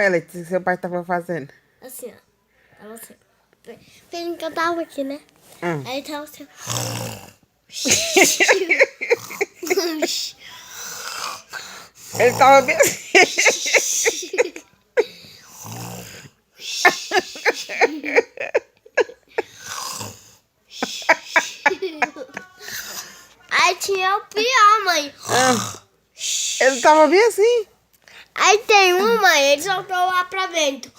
Ela, que seu pai estava fazendo? Assim, ó. Tava assim. Ele que eu tava aqui, né? Aí tava assim. Ele estava bem. Aí tinha o pior, mãe. Ele estava bem assim. Aí tem uma, ele soltou lá pra dentro.